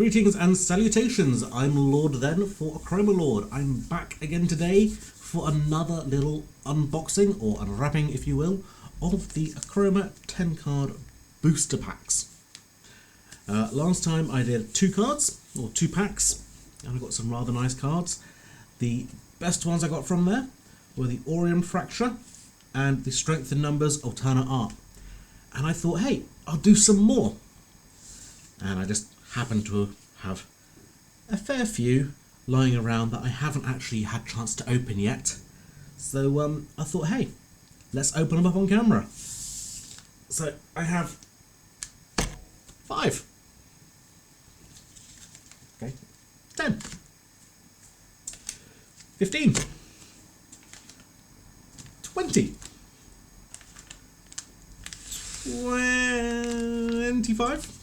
Greetings and salutations, I'm Lord Then for Achroma Lord. I'm back again today for another little unboxing, or unwrapping if you will, of the Achroma 10 card booster packs. Last time I did 2 cards, or 2 packs, and I got some rather nice cards. The best ones I got from there were the Orion Fracture and the Strength in Numbers Alternate Art. And I thought, hey, I'll do some more. And I just happened to have a fair few lying around that I haven't actually had a chance to open yet. So I thought, hey, let's open them up on camera. So I have 5. Okay, 10. 15. 20. 25.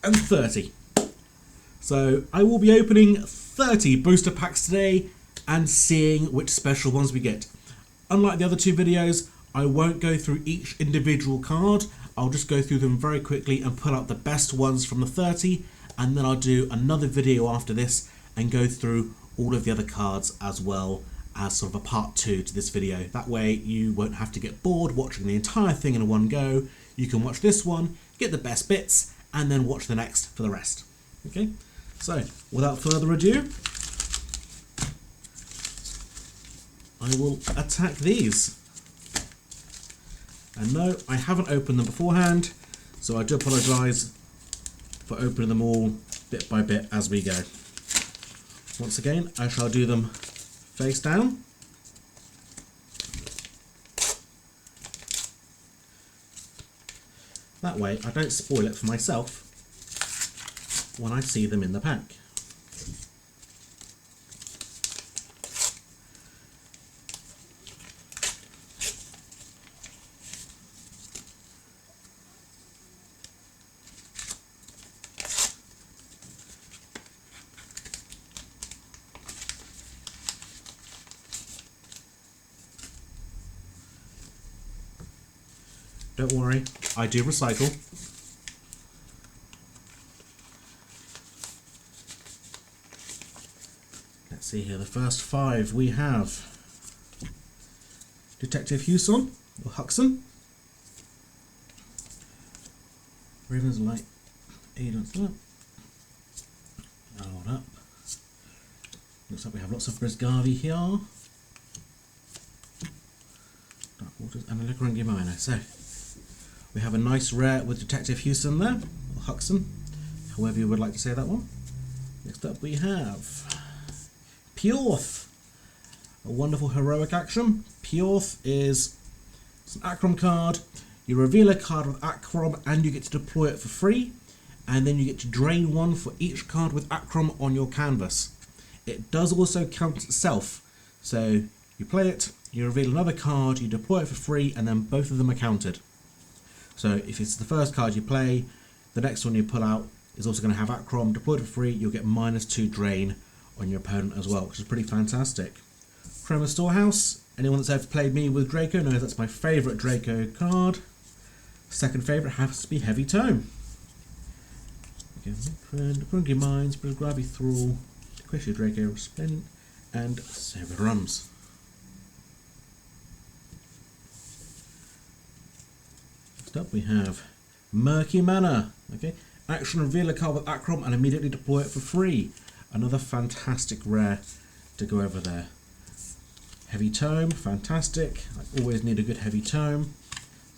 And 30. So I will be opening 30 booster packs today and seeing which special ones we get. Unlike the other 2 videos, I won't go through each individual card. I'll just go through them very quickly and pull out the best ones from the 30, and then I'll do another video after this and go through all of the other cards as well as sort of a part 2 to this video. That way you won't have to get bored watching the entire thing in one go. You can watch this one, get the best bits, and then watch the next for the rest. Okay, so without further ado, I will attack these. And no, I haven't opened them beforehand, so I do apologise for opening them all bit by bit as we go. Once again, I shall do them face down. That way I don't spoil it for myself when I see them in the pack. Don't worry, I do recycle. Let's see here, the first 5 we have Detective Hewson, or Huxon, Raven's Light, Aiden's Up, hold up. Looks like we have lots of Brisgavi here. Dark Waters and a Liquoringi Minor. So we have a nice rare with Detective Hewson there, or Huxon, however you would like to say that one. Next up we have Pyorth, a wonderful heroic action. Pyorth is an Achroma card. You reveal a card with Achroma and you get to deploy it for free, and then you get to drain 1 for each card with Achroma on your canvas. It does also count itself, so you play it, you reveal another card, you deploy it for free, and then both of them are counted. So if it's the first card you play, the next one you pull out is also going to have Achroma deployed for free. You'll get -2 drain on your opponent as well, which is pretty fantastic. Chroma Storehouse. Anyone that's ever played me with Draco knows that's my favourite Draco card. Second favourite has to be Heavy Tome. Liquoringi Mines, Brisgavi Thrall, Quishy Draco, Resplendent, and Severums. Up we have Murky Manor. Okay, action, reveal a card with Achroma and immediately deploy it for free. Another fantastic rare to go over there. Heavy Tome, fantastic. I always need a good Heavy Tome.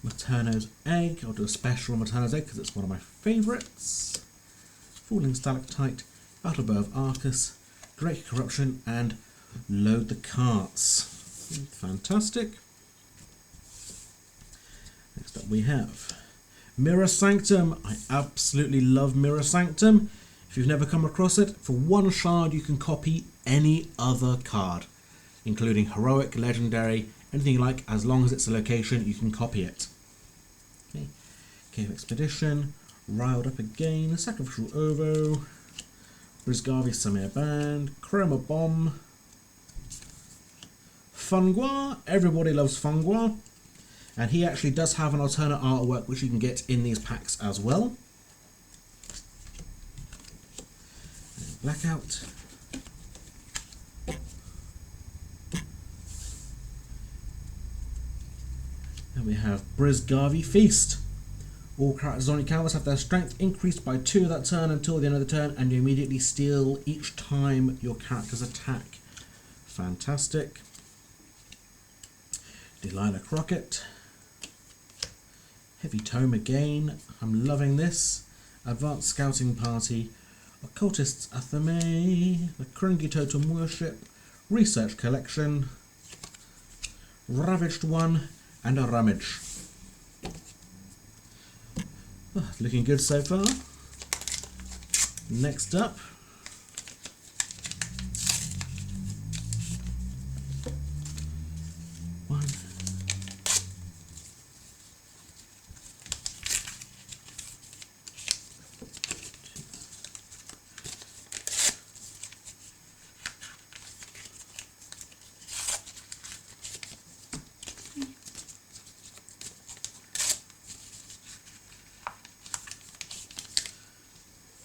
Materno's Egg. I'll do a special on Materno's Egg because it's one of my favourites. Falling Stalactite, Battlebow of Arcus, Drake Corruption, and Load the Carts. Fantastic. Next up we have Mirror Sanctum. I absolutely love Mirror Sanctum. If you've never come across it, for 1 shard you can copy any other card, including heroic, legendary, anything you like. As long as it's a location, you can copy it. Okay. Cave Expedition, Riled Up Again, Sacrificial Ovo, Brisgavi Samir Band, Chroma Bomb, Fungua. Everybody loves Fungua. And he actually does have an alternate artwork which you can get in these packs as well. Blackout. Then we have Brizgavi Feast. All characters on your canvas have their strength increased by 2 that turn until the end of the turn, and you immediately steal each time your characters attack. Fantastic. Delilah Crockett. Heavy Tome again. I'm loving this. Advanced Scouting Party. Occultists Athame. The Kringi Totem Worship. Research Collection. Ravaged One. And a Rummage. Oh, looking good so far. Next up. One.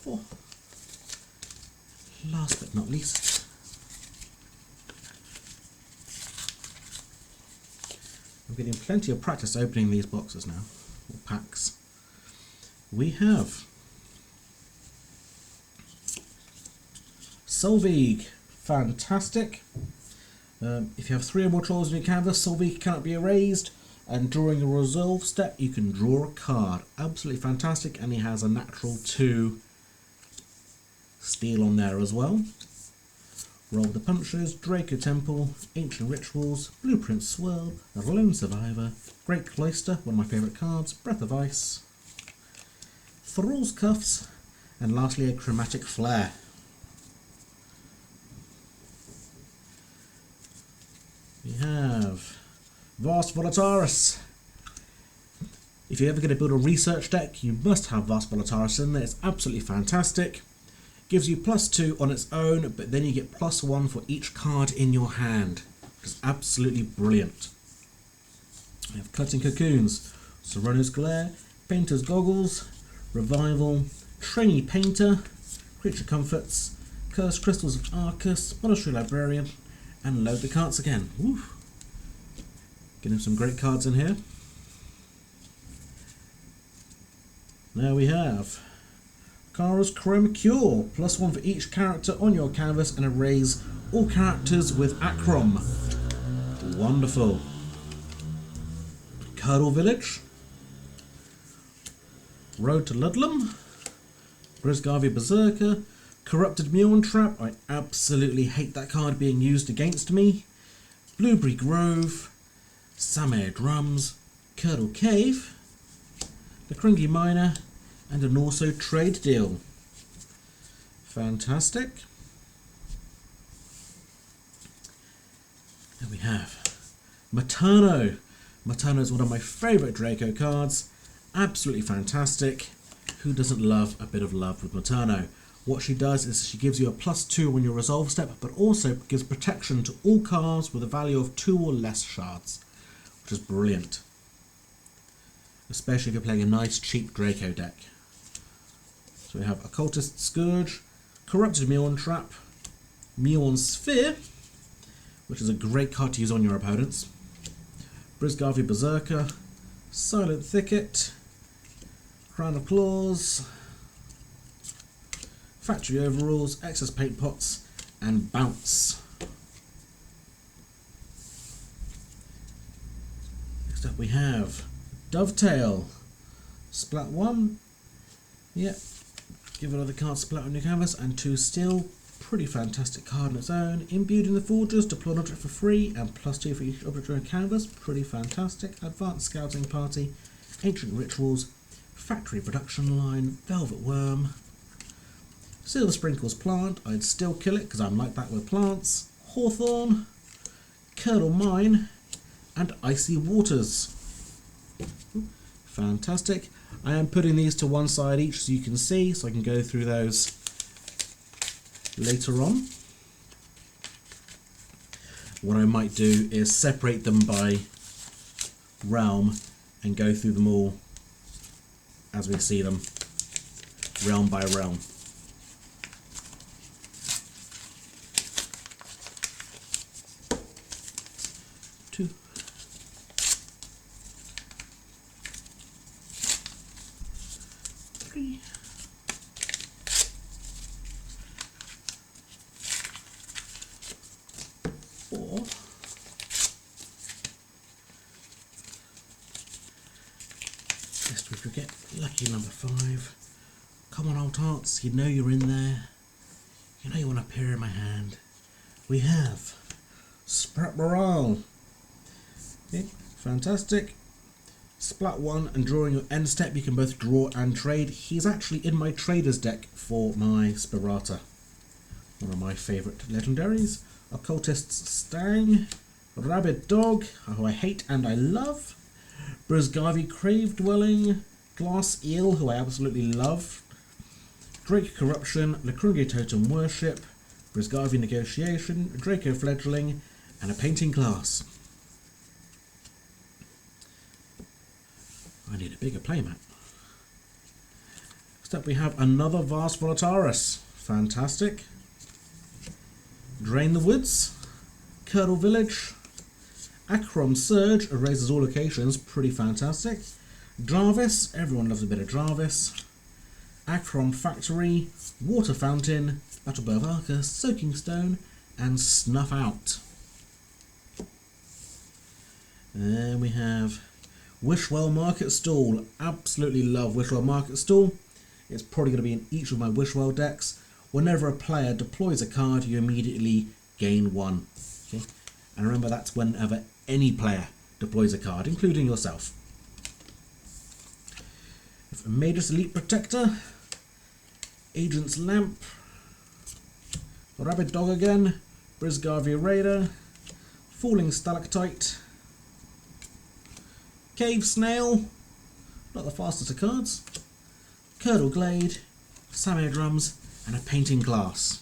Four. Last but not least, I'm getting plenty of practice opening these boxes now, or packs. We have Solveig, fantastic. If you have 3 or more trolls on your canvas, Solveig cannot be erased, and during a resolve step you can draw a card. Absolutely fantastic, and he has a natural 2 steel on there as well. Roll the Punches, Draco Temple, Ancient Rituals, Blueprint Swirl, The Lone Survivor, Great Cloister, one of my favourite cards, Breath of Ice, Thrall's Cuffs, and lastly a Chromatic Flare. We have Vast Volataris. If you're ever going to build a research deck, you must have Vast Volataris in there. It's absolutely fantastic. Gives you +2 on its own, but then you get +1 for each card in your hand, which is absolutely brilliant. We have Cutting Cocoons, Serrano's Glare, Painter's Goggles, Revival, Trainee Painter, Creature Comforts, Cursed Crystals of Arcus, Monastery Librarian, and load the cards again. Woo. Getting some great cards in here. Now we have Kara's Chroma Cure, +1 for each character on your canvas, and erase all characters with Achroma. Wonderful. Curdle Village, Road to Ludlam, Brizgavi Berserker, Corrupted Mjorn Trap, I absolutely hate that card being used against me, Blueberry Grove, Samir Drums, Curdle Cave, the Kringi Miner, and an also trade deal. Fantastic. There we have Materno. Materno is one of my favourite Draco cards. Absolutely fantastic. Who doesn't love a bit of love with Materno? What she does is she gives you a +2 on your resolve step, but also gives protection to all cards with a value of 2 or less shards, which is brilliant. Especially if you're playing a nice cheap Draco deck. So we have Occultist Scourge, Corrupted Mjorn Trap, Mjorn Sphere, which is a great card to use on your opponents, Brizgavi Berserker, Silent Thicket, Crown of Claws, Factory Overalls, Excess Paint Pots, and Bounce. Next up we have Dovetail, Splat 1, yep. Give another card splat on your canvas, and 2 steel. Pretty fantastic card on its own. Imbued in the Forges, deploy an object for free, and +2 for each object on your canvas. Pretty fantastic. Advanced Scouting Party, Ancient Rituals, Factory Production Line, Velvet Worm, Silver Sprinkles Plant. I'd still kill it because I'm like that with plants. Hawthorn, Curdle Mine, and Icy Waters. Fantastic. I am putting these to one side each so you can see, so I can go through those later on. What I might do is separate them by realm and go through them all as we see them, realm by realm. 3. Or lest we forget lucky number 5. Come on, old tarts, you know you're in there. You know you want to appear in my hand. We have Sprat Morale. Okay, fantastic. Splat 1 and drawing your end step, you can both draw and trade. He's actually in my traders deck for my Spirata. One of my favourite legendaries. Occultist's Stang. Rabid Dog, who I hate and I love. Brizgavi Crave Dwelling. Glass Eel, who I absolutely love. Drake Corruption, Lacrungi Totem Worship, Brizgavi Negotiation, Draco Fledgling, and a Painting Class. I need a bigger playmat. Next up we have another Vast Volataris. Fantastic. Drain the Woods, Curdle Village, Achroma Surge, erases all locations, pretty fantastic. Jarvis, everyone loves a bit of Jarvis. Achroma Factory, Water Fountain, Battle Berserker, Soaking Stone, and Snuff Out. Then we have Wishwell Market Stall. Absolutely love Wishwell Market Stall. It's probably going to be in each of my Wishwell decks. Whenever a player deploys a card, you immediately gain 1. Okay? And remember, that's whenever any player deploys a card, including yourself. Magus Elite Protector, Agent's Lamp, Rabid Dog again, Brizgavi Raider, Falling Stalactite, Cave Snail, not the fastest of cards, Curdle Glade, Samir Drums, and a Painting Glass.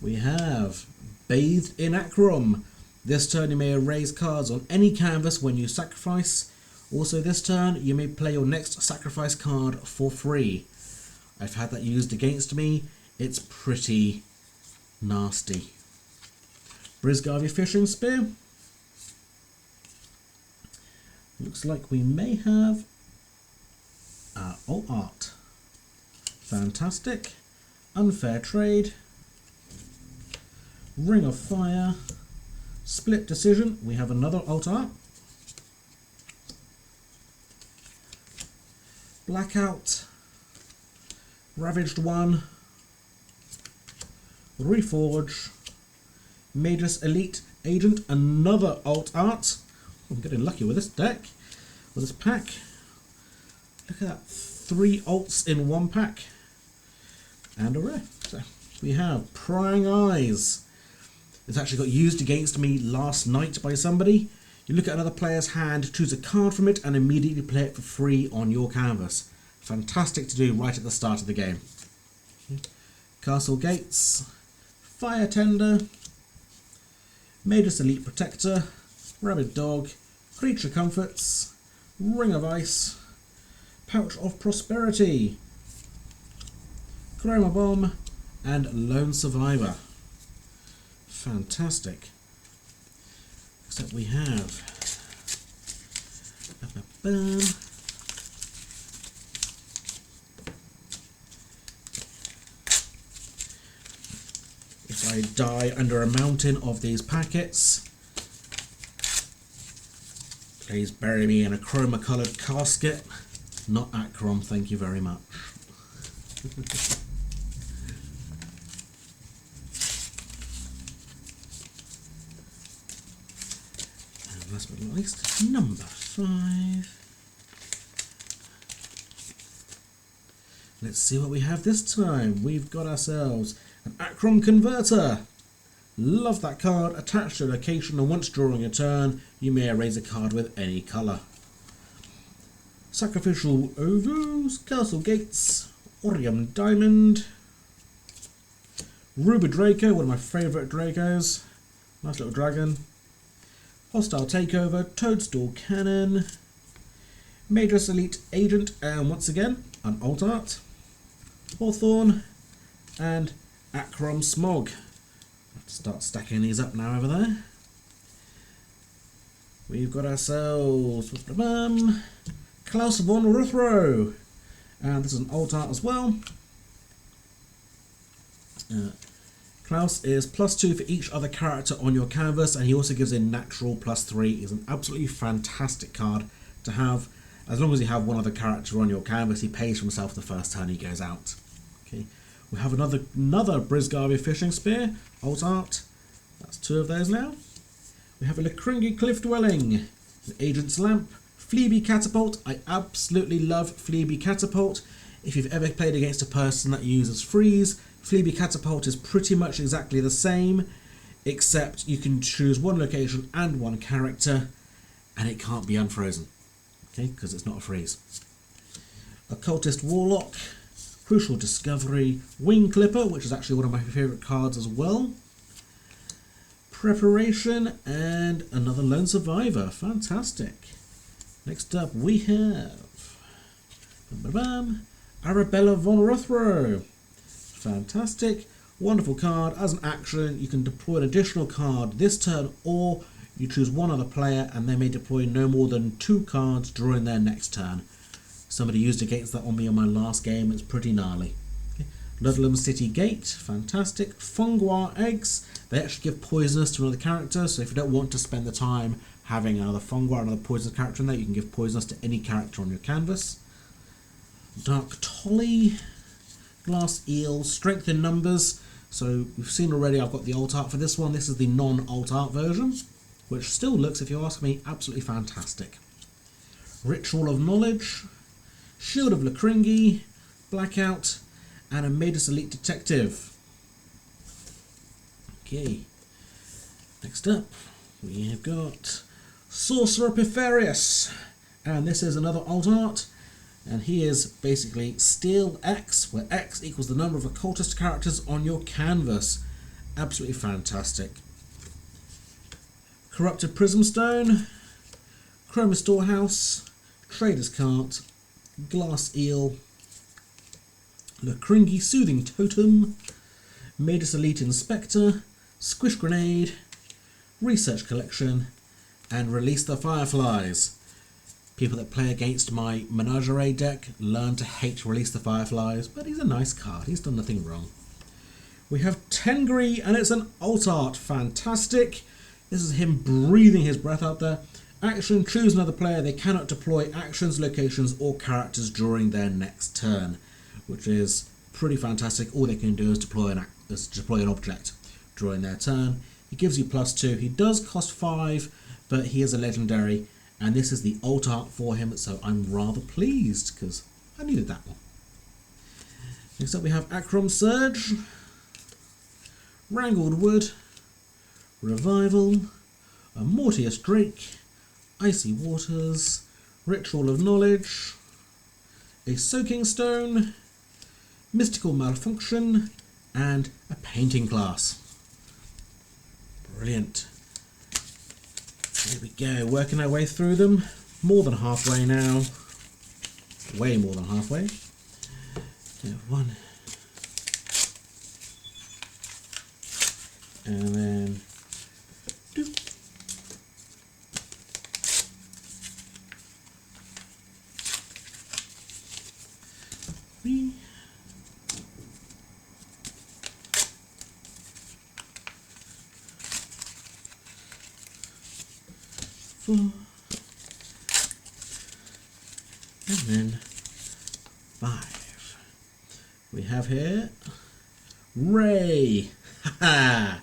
We have Bathed in Achroma. This turn you may erase cards on any canvas when you sacrifice. Also this turn you may play your next sacrifice card for free. I've had that used against me. It's pretty nasty. Brizgavi Fishing Spear. Looks like we may have alt art. Fantastic. Unfair Trade. Ring of Fire. Split Decision. We have another alt art. Blackout. Ravaged One. Reforge. Magus Elite Agent. Another alt art. I'm getting lucky with this deck. With this pack. Look at that. 3 alts in 1 pack. And a rare. So we have Prying Eyes. It's actually got used against me last night by somebody. You look at another player's hand, choose a card from it, and immediately play it for free on your canvas. Fantastic to do right at the start of the game. Castle Gates, Fire Tender, Magus Elite Protector, Rabid Dog, Creature Comforts, Ring of Ice, Pouch of Prosperity, Chroma Bomb, and Lone Survivor. Fantastic. Except we have if I die under a mountain of these packets, please bury me in a chroma coloured casket. Not Achroma, thank you very much. Last but not least, number 5. Let's see what we have this time. We've got ourselves an Achroma Converter. Love that card. Attached to a location, and once during a turn, you may erase a card with any colour. Sacrificial Ovus, Castle Gates, Orium Diamond, Ruby Draco, one of my favourite Dracos. Nice little dragon. Hostile Takeover, Toadstool Cannon, Magus Elite Agent, and once again, an alt art, Hawthorne, and Achroma Smog. I have to start stacking these up now over there. We've got ourselves Klaus von Ruthro. And this is an alt art as well. Klaus is +2 for each other character on your canvas, and he also gives a natural +3. He's an absolutely fantastic card to have. As long as you have one other character on your canvas, he pays for himself the first turn he goes out. Okay, we have another Brisgarvia Fishing Spear, alt art. That's 2 of those now. We have a Lacringi Cliff Dwelling, an Agent's Lamp, Fleabee Catapult. I absolutely love Fleabee Catapult. If you've ever played against a person that uses freeze, Fleabee Catapult is pretty much exactly the same, except you can choose one location and one character, and it can't be unfrozen, okay, because it's not a freeze. Occultist Warlock, Crucial Discovery, Wing Clipper, which is actually one of my favourite cards as well. Preparation, and another Lone Survivor. Fantastic. Next up we have Arabella von Ruthro. Fantastic. Wonderful card. As an action, you can deploy an additional card this turn, or you choose one other player and they may deploy no more than 2 cards during their next turn. Somebody used against that on me on my last game. It's pretty gnarly. Okay. Ludlam City Gate. Fantastic. Fungoir Eggs. They actually give poisonous to another character, so if you don't want to spend the time having another Fungoir, another poisonous character in there, you can give poisonous to any character on your canvas. Dark Tolly. Glass Eel, Strength in Numbers. So we've seen already I've got the alt art for this one. This is the non-alt art version, which still looks, if you ask me, absolutely fantastic. Ritual of Knowledge, Shield of Lacringi, Blackout, and a Maidus Elite Detective. Okay, next up we have got Sorcerer Piferius, and this is another alt art. And he is basically Steel X, where X equals the number of occultist characters on your canvas. Absolutely fantastic. Corrupted Prism Stone, Chroma Storehouse, Trader's Cart, Glass Eel, Lacringi Soothing Totem, Maidus Elite Inspector, Squish Grenade, Research Collection, and Release the Fireflies. People that play against my Menagerie deck learn to hate Release the Fireflies, but he's a nice card. He's done nothing wrong. We have Tengri, and it's an alt art. Fantastic. This is him breathing his breath out there. Action, choose another player. They cannot deploy actions, locations, or characters during their next turn, which is pretty fantastic. All they can do is deploy an object during their turn. He gives you +2. He does cost 5, but he is a legendary. And this is the alt art for him, so I'm rather pleased, because I needed that one. Next up we have Achroma Surge, Wrangled Wood, Revival, a Mortius Drake, Icy Waters, Ritual of Knowledge, a Soaking Stone, Mystical Malfunction, and a Painting Class. Brilliant. Here we go, working our way through them. More than halfway now. Way more than halfway. One. And then 2. 3. 4. And then 5. We have here Ray. Haha!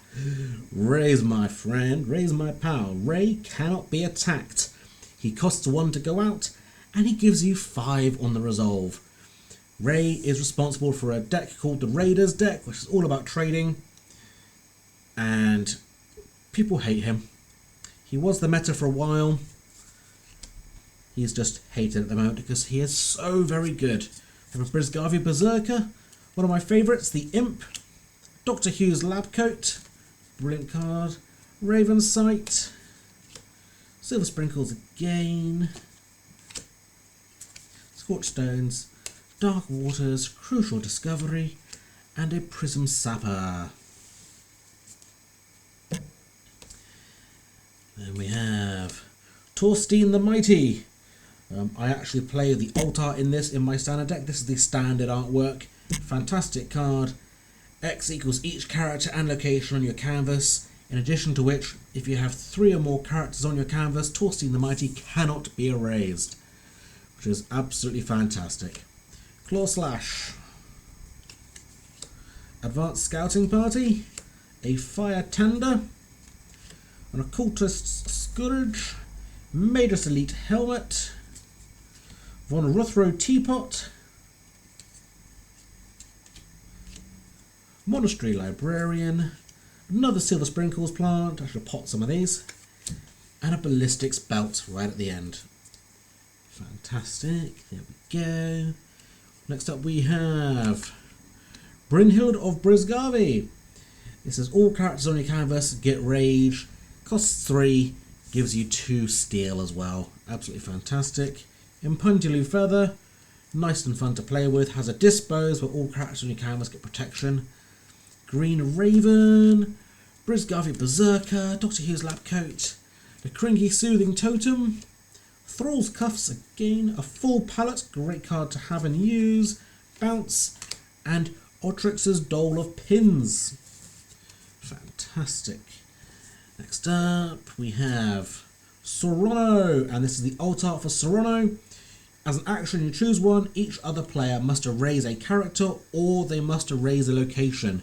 Ray's my friend. Ray's my pal. Ray cannot be attacked. He costs 1 to go out, and he gives you 5 on the resolve. Ray is responsible for a deck called the Raiders deck, which is all about trading, and people hate him. He was the meta for a while. He's just hated at the moment because he is so very good. I have a Brisgarvia Berserker, one of my favourites, the Imp, Dr. Hugh's Lab Coat, brilliant card, Raven Sight, Silver Sprinkles again, Scorched Stones, Dark Waters, Crucial Discovery, and a Prism Sapper. Then we have Torstein the Mighty, I actually play the alt art in this in my standard deck. This is the standard artwork. Fantastic card. X equals each character and location on your canvas, in addition to which, if you have 3 or more characters on your canvas, Torstein the Mighty cannot be erased, which is absolutely fantastic. Claw Slash. Advanced Scouting Party. A Fire Tender. An Occultist Scourge. Magus Elite Helmet. Von Ruthro Teapot. Monastery Librarian. Another Silver Sprinkles plant. I should pot some of these. And a Ballistics Belt right at the end. Fantastic. There we go. Next up we have Brynhild of Brisgarvi. It says all characters on your canvas get rage. Costs 3. Gives you 2 steel as well. Absolutely fantastic. Impundulu Feather. Nice and fun to play with. Has a dispose where all characters on your canvas get protection. Green Raven. Brisgarvi Berserker. Dr. Hughes Lab Coat. The Kringy Soothing Totem. Thrall's Cuffs again. A full palette. Great card to have and use. Bounce. And Otrix's Dole of Pins. Fantastic. Next up we have Sorono, and this is the alt art for Sorono. As an action you choose one, each other player must erase a character or they must erase a location.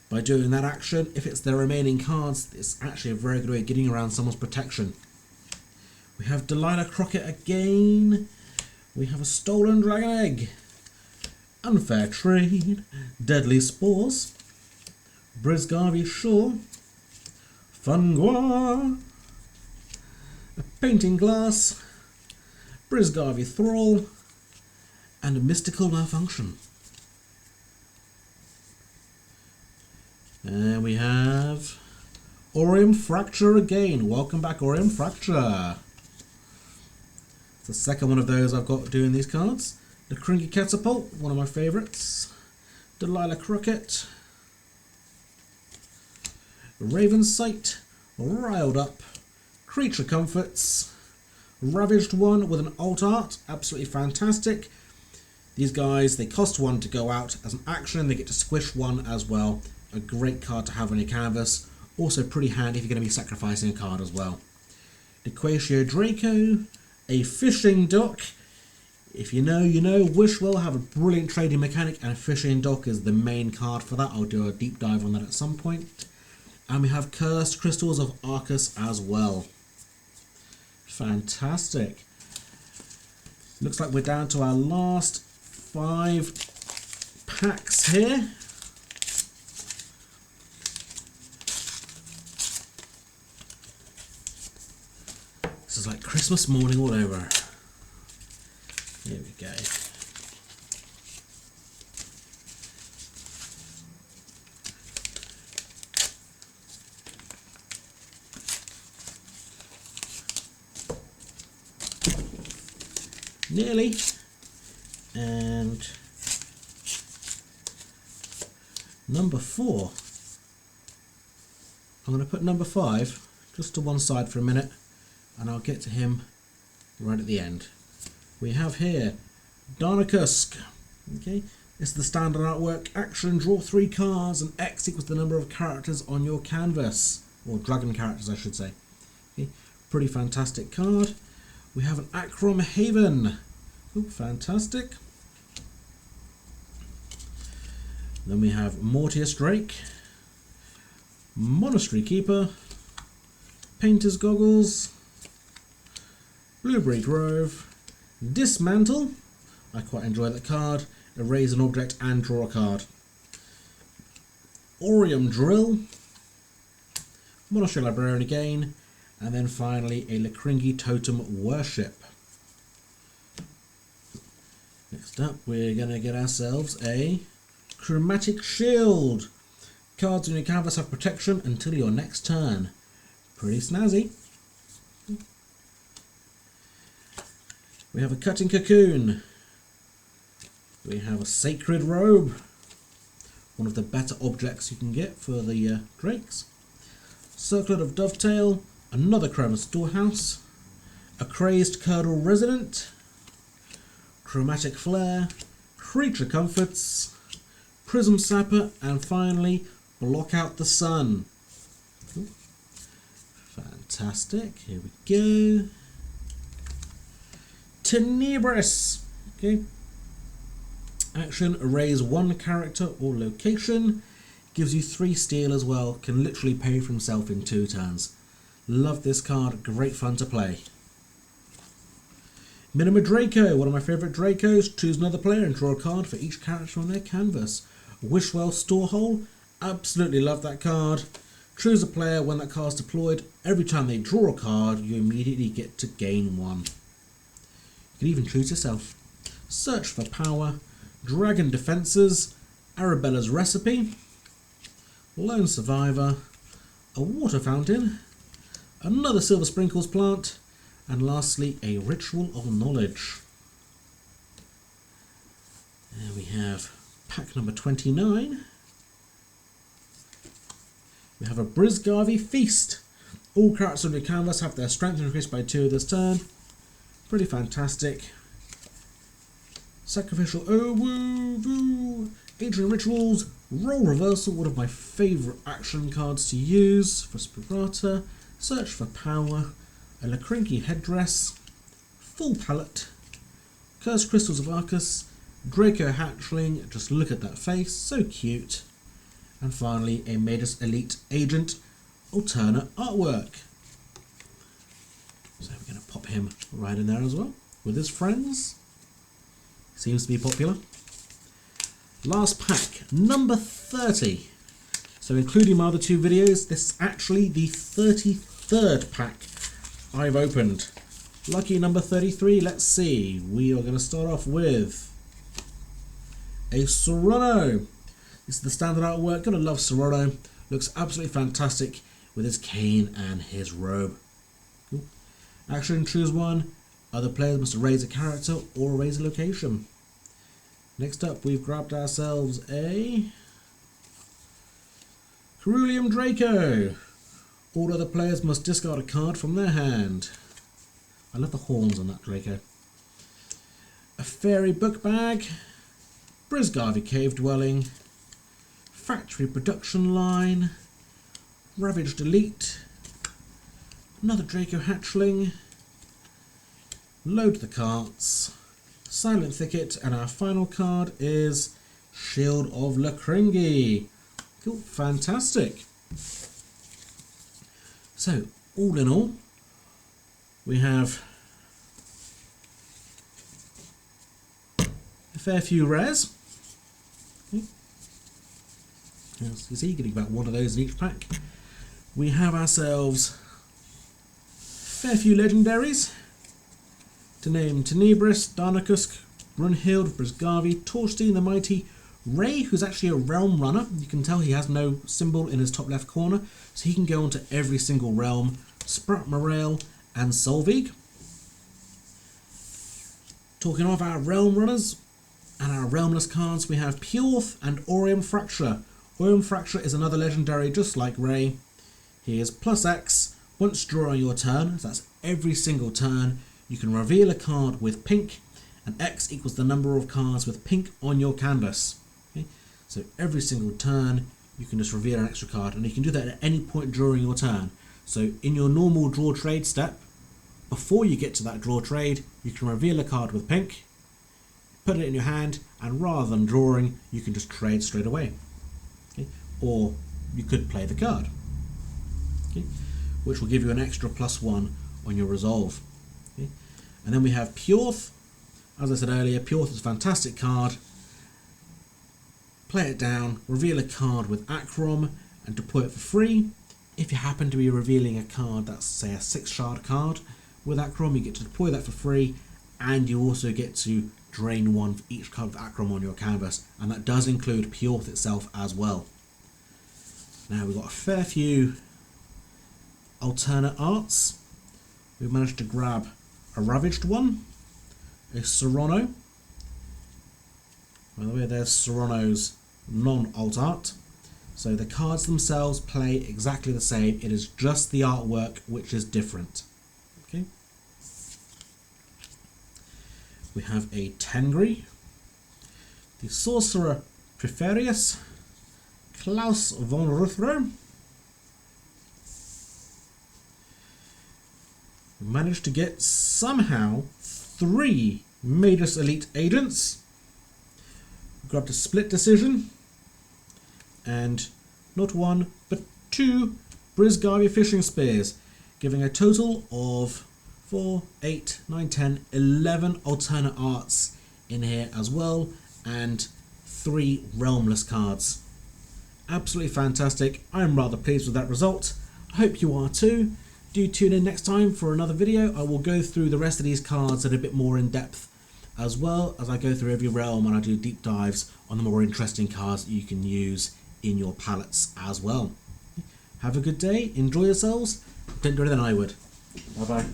By doing that action, if it's their remaining cards, it's actually a very good way of getting around someone's protection. We have Delilah Crockett again. We have a Stolen Dragon Egg. Unfair Trade. Deadly Spores. Brisgarvi Shore. Fungua. A Painting Glass. Brisgarvi Thrall. And a Mystical Malfunction. And we have Aurium Fracture again. Welcome back, Aurium Fracture. It's the second one of those I've got doing these cards. The Kringy Catapult, one of my favourites. Delilah Crockett. Raven Sight. Riled Up. Creature Comforts. Ravaged One with an alt art. Absolutely fantastic. These guys, they cost 1 to go out. As an action, they get to squish 1 as well. A great card to have on your canvas. Also pretty handy if you're going to be sacrificing a card as well. Dequatio Draco. A Fishing Dock. If you know, you know. Wishwell have a brilliant trading mechanic, and Fishing Dock is the main card for that. I'll do a deep dive on that at some point. And we have Cursed Crystals of Arcus as well. Fantastic. Looks like we're down to our last 5 packs here. This is like Christmas morning all over. Here we go. Nearly. And number 4. I'm going to put number 5 just to one side for a minute, and I'll get to him right at the end. We have here Darnakusk. Okay, it's the standard artwork. Action, draw 3 cards, and X equals the number of characters on your canvas, or dragon characters I should say. Okay, pretty fantastic card. We have an Achroma Haven. Ooh, fantastic. Then we have Mortius Drake, Monastery Keeper, Painter's Goggles, Blueberry Grove, Dismantle. I quite enjoy that card. Erase an object and draw a card. Aurium Drill, Monastery Librarian again, and then finally a Lekringi Totem Worship. Next up we're going to get ourselves a Chromatic Shield. Cards on your canvas have protection until your next turn. Pretty snazzy. We have a Cutting Cocoon. We have a Sacred Robe. One of the better objects you can get for the drakes. Circlet of Dovetail. Another Chroma Storehouse. a Crazed Curdle Resident, Chromatic Flare, Creature Comforts, Prism Sapper, and finally Block Out the Sun. Cool. Fantastic. Here we go. Tenebris. Okay. Action: erase one character or location. Gives you 3 steel as well. Can literally pay for himself in 2 turns. Love this card. Great fun to play. Minima Draco, one of my favourite Dracos. Choose another player and draw a card for each character on their canvas. Wishwell Storehole, absolutely love that card. Choose a player when that card's deployed. Every time they draw a card, you immediately get to gain 1. You can even choose yourself. Search for Power, Dragon Defences, Arabella's Recipe, Lone Survivor, a Water Fountain, another Silver Sprinkles plant, and lastly, a Ritual of Knowledge. There we have pack number 29. We have a Brisgarvey Feast. All characters on your canvas have their strength increased by 2 this turn. Pretty fantastic. Sacrificial Owu, Ancient Rituals, Role Reversal, one of my favourite action cards to use for Spirata, Search for Power, a Lacrinky Headdress, Full Palette, Cursed Crystals of Arcus, Draco Hatchling, just look at that face, so cute, and finally a Magus Elite Agent alternate artwork. So we're going to pop him right in there as well, with his friends. Seems to be popular. Last pack, number 30. So including my other 2 videos, this is actually the 33rd pack I've opened. Lucky number 33, let's see. We are going to start off with a Serrano. This is the standard artwork. Gotta love Serrano. Looks absolutely fantastic with his cane and his robe. Cool. Action, choose one. Other players must erase a character or erase a location. Next up, we've grabbed ourselves a Cerulean Draco. All other players must discard a card from their hand. I love the horns on that Draco. A Fairy Book Bag, Brisgarvey Cave Dwelling, Factory Production Line, Ravaged Elite, another Draco Hatchling, Load the Carts, Silent Thicket, and our final card is Shield of Lacringy. Cool, fantastic. So, all in all, we have a fair few rares. As you see, getting about 1 of those in each pack. We have ourselves a fair few legendaries. To name Tenebris, Darnakusk, Brunhild, Brisgarvey, Torstein the Mighty, Ray, who's actually a realm runner. You can tell he has no symbol in his top left corner, so he can go onto every single realm. Sprat Morale and Solveig. Talking of our realm runners and our realmless cards, we have Purth and Aurium Fracture. Aurium Fracture is another legendary just like Ray. He is +X. Once during your turn, so that's every single turn, you can reveal a card with pink, and X equals the number of cards with pink on your canvas. Okay? So every single turn, you can just reveal an extra card, and you can do that at any point during your turn. So in your normal draw trade step, before you get to that draw trade, you can reveal a card with pink, put it in your hand, and rather than drawing, you can just trade straight away. Okay? Or you could play the card, okay? Which will give you an extra +1 on your resolve. Okay? And then we have Purth. As I said earlier, Purth is a fantastic card. Play it down, reveal a card with Achroma, and deploy it for free. If you happen to be revealing a card that's, say, a 6-shard card with Achroma, you get to deploy that for free, and you also get to drain 1 for each card with Achroma on your canvas, and that does include Purth itself as well. Now we've got a fair few alternate arts. We've managed to grab a Ravaged one, a Serrano. By the way, there's Serrano's non-alt art. So the cards themselves play exactly the same. It is just the artwork which is different. Okay. We have a Tengri, the Sorcerer Preferius, Klaus von Ruthro. We managed to get somehow 3 Magus Elite Agents. We grabbed a Split Decision, and not 1 but 2 Brisgaria Fishing Spears, giving a total of 4, 8, 9, 10, 11 alternate arts in here as well, and 3 Realmless cards. Absolutely fantastic. I'm rather pleased with that result. I hope you are too. Do tune in next time for another video. I will go through the rest of these cards at a bit more in depth, as well as I go through every realm and I do deep dives on the more interesting cards that you can use in your palettes as well. Have a good day, enjoy yourselves, don't do anything I would. Bye bye.